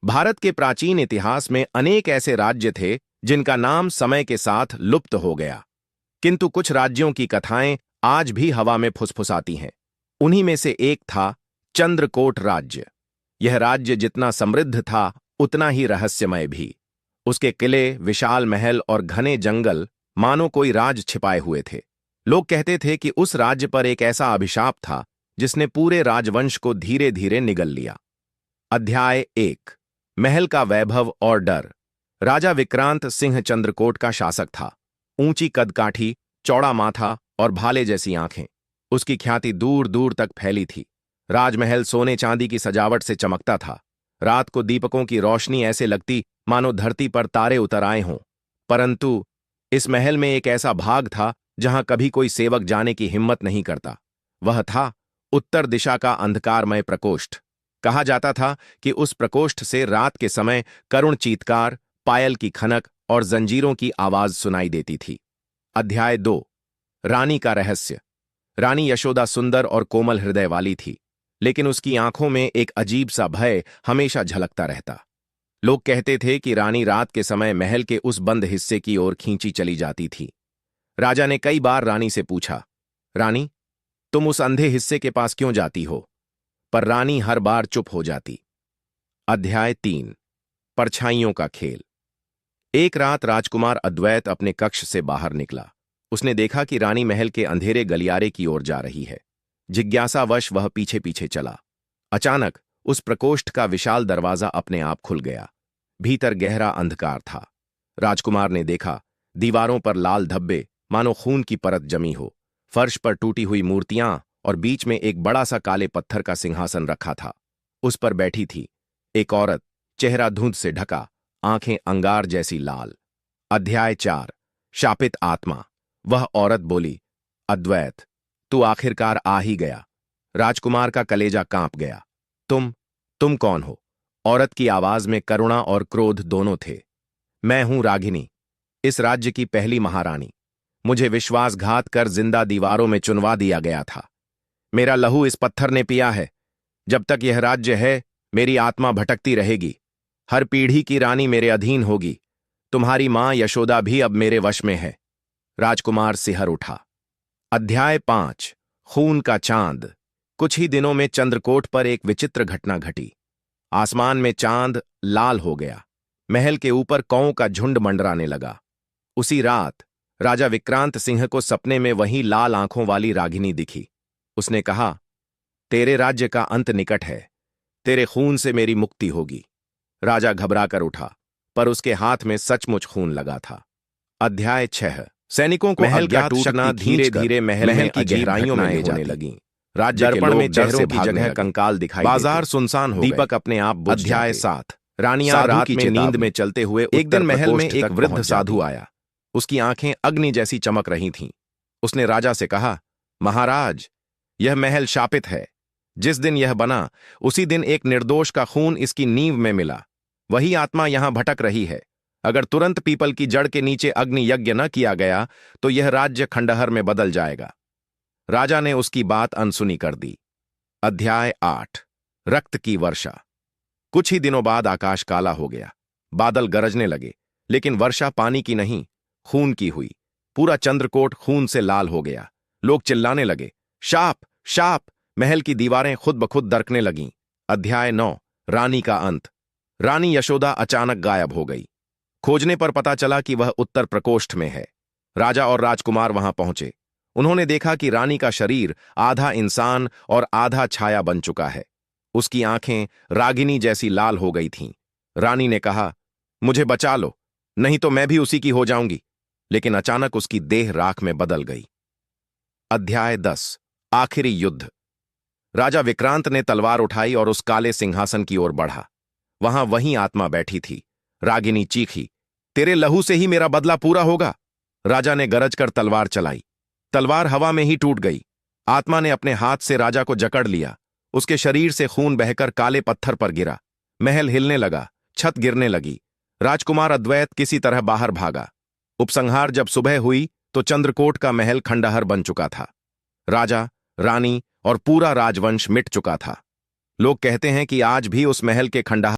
भारत के प्राचीन इतिहास में अनेक ऐसे राज्य थे जिनका नाम समय के साथ लुप्त हो गया, किंतु कुछ राज्यों की कथाएं आज भी हवा में फुसफुसाती हैं। उन्हीं में से एक था चंद्रकोट राज्य। यह राज्य जितना समृद्ध था उतना ही रहस्यमय भी। उसके किले, विशाल महल और घने जंगल मानो कोई राज छिपाए हुए थे। लोग कहते थे कि उस राज्य पर एक ऐसा अभिशाप था जिसने पूरे राजवंश को धीरे धीरे निगल लिया। अध्याय 1। महल का वैभव और डर। राजा विक्रांत सिंह चंद्रकोट का शासक था। ऊंची कदकाठी, चौड़ा माथा और भाले जैसी आंखें। उसकी ख्याति दूर दूर तक फैली थी। राजमहल सोने चांदी की सजावट से चमकता था। रात को दीपकों की रोशनी ऐसे लगती मानो धरती पर तारे उतर आए हों। परंतु इस महल में एक ऐसा भाग था जहां कभी कोई सेवक जाने की हिम्मत नहीं करता। वह था उत्तर दिशा का अंधकारमय प्रकोष्ठ। कहा जाता था कि उस प्रकोष्ठ से रात के समय करुण चीत्कार, पायल की खनक और जंजीरों की आवाज सुनाई देती थी। अध्याय 2। रानी का रहस्य। रानी यशोदा सुंदर और कोमल हृदय वाली थी, लेकिन उसकी आंखों में एक अजीब सा भय हमेशा झलकता रहता। लोग कहते थे कि रानी रात के समय महल के उस बंद हिस्से की ओर खींची चली जाती थी। राजा ने कई बार रानी से पूछा, रानी, तुम उस अंधे हिस्से के पास क्यों जाती हो? पर रानी हर बार चुप हो जाती। अध्याय 3। परछाइयों का खेल। एक रात राजकुमार अद्वैत अपने कक्ष से बाहर निकला। उसने देखा कि रानी महल के अंधेरे गलियारे की ओर जा रही है। जिज्ञासावश वह पीछे पीछे चला। अचानक उस प्रकोष्ठ का विशाल दरवाजा अपने आप खुल गया। भीतर गहरा अंधकार था। राजकुमार ने देखा, दीवारों पर लाल धब्बे मानो खून की परत जमी हो। फर्श पर टूटी हुई मूर्तियां और बीच में एक बड़ा सा काले पत्थर का सिंहासन रखा था। उस पर बैठी थी एक औरत, चेहरा धुंध से ढका, आंखें अंगार जैसी लाल। अध्याय 4। शापित आत्मा। वह औरत बोली, अद्वैत, तू आखिरकार आ ही गया। राजकुमार का कलेजा कांप गया। तुम कौन हो? औरत की आवाज में करुणा और क्रोध दोनों थे। मैं हूं रागिनी, इस राज्य की पहली महारानी। मुझे विश्वासघात कर जिंदा दीवारों में चुनवा दिया गया था। मेरा लहू इस पत्थर ने पिया है। जब तक यह राज्य है, मेरी आत्मा भटकती रहेगी। हर पीढ़ी की रानी मेरे अधीन होगी। तुम्हारी मां यशोदा भी अब मेरे वश में है। राजकुमार सिहर उठा। अध्याय 5। खून का चांद। कुछ ही दिनों में चंद्रकोट पर एक विचित्र घटना घटी। आसमान में चांद लाल हो गया। महल के ऊपर कौओं का झुंड मंडराने लगा। उसी रात राजा विक्रांत सिंह को सपने में वही लाल आंखों वाली रागिनी दिखी। उसने कहा, तेरे राज्य का अंत निकट है। तेरे खून से मेरी मुक्ति होगी। राजा घबराकर उठा, पर उसके हाथ में सचमुच खून लगा था। अध्याय 6। सैनिकों को महल का टूटना धीरे धीरे महल की गहराइयों में ले जाने लगी। राज्य दर्पण में चेहरों की जगह कंकाल दिखाई देते। बाजार सुनसान हो गए। दीपक अपने आप बुझ जाते। अध्याय 7। रानियां रात में नींद में चलते हुए एक दिन महल में एक वृद्ध साधु आया। उसकी आंखें अग्नि जैसी चमक रही थीं। उसने राजा से कहा, महाराज, यह महल शापित है। जिस दिन यह बना उसी दिन एक निर्दोष का खून इसकी नींव में मिला। वही आत्मा यहां भटक रही है। अगर तुरंत पीपल की जड़ के नीचे अग्नि यज्ञ न किया गया तो यह राज्य खंडहर में बदल जाएगा। राजा ने उसकी बात अनसुनी कर दी। अध्याय 8। रक्त की वर्षा। कुछ ही दिनों बाद आकाश काला हो गया। बादल गरजने लगे, लेकिन वर्षा पानी की नहीं, खून की हुई। पूरा चंद्रकोट खून से लाल हो गया। लोग चिल्लाने लगे, शाप, शाप। महल की दीवारें खुद ब खुद दरकने लगीं। अध्याय 9। रानी का अंत। रानी यशोदा अचानक गायब हो गई। खोजने पर पता चला कि वह उत्तर प्रकोष्ठ में है। राजा और राजकुमार वहां पहुंचे। उन्होंने देखा कि रानी का शरीर आधा इंसान और आधा छाया बन चुका है। उसकी आंखें रागिनी जैसी लाल हो गई थीं। रानी ने कहा, मुझे बचा लो, नहीं तो मैं भी उसी की हो जाऊंगी। लेकिन अचानक उसकी देह राख में बदल गई। अध्याय 10। आखिरी युद्ध। राजा विक्रांत ने तलवार उठाई और उस काले सिंहासन की ओर बढ़ा। वहां वही आत्मा बैठी थी। रागिनी चीखी, तेरे लहू से ही मेरा बदला पूरा होगा। राजा ने गरज कर तलवार चलाई। तलवार हवा में ही टूट गई। आत्मा ने अपने हाथ से राजा को जकड़ लिया। उसके शरीर से खून बहकर काले पत्थर पर गिरा। महल हिलने लगा, छत गिरने लगी। राजकुमार अद्वैत किसी तरह बाहर भागा। उपसंहार जब सुबह हुई तो चंद्रकोट का महल खंडहर बन चुका था। राजा, रानी और पूरा राजवंश मिट चुका था। लोग कहते हैं कि आज भी उस महल के खंडहर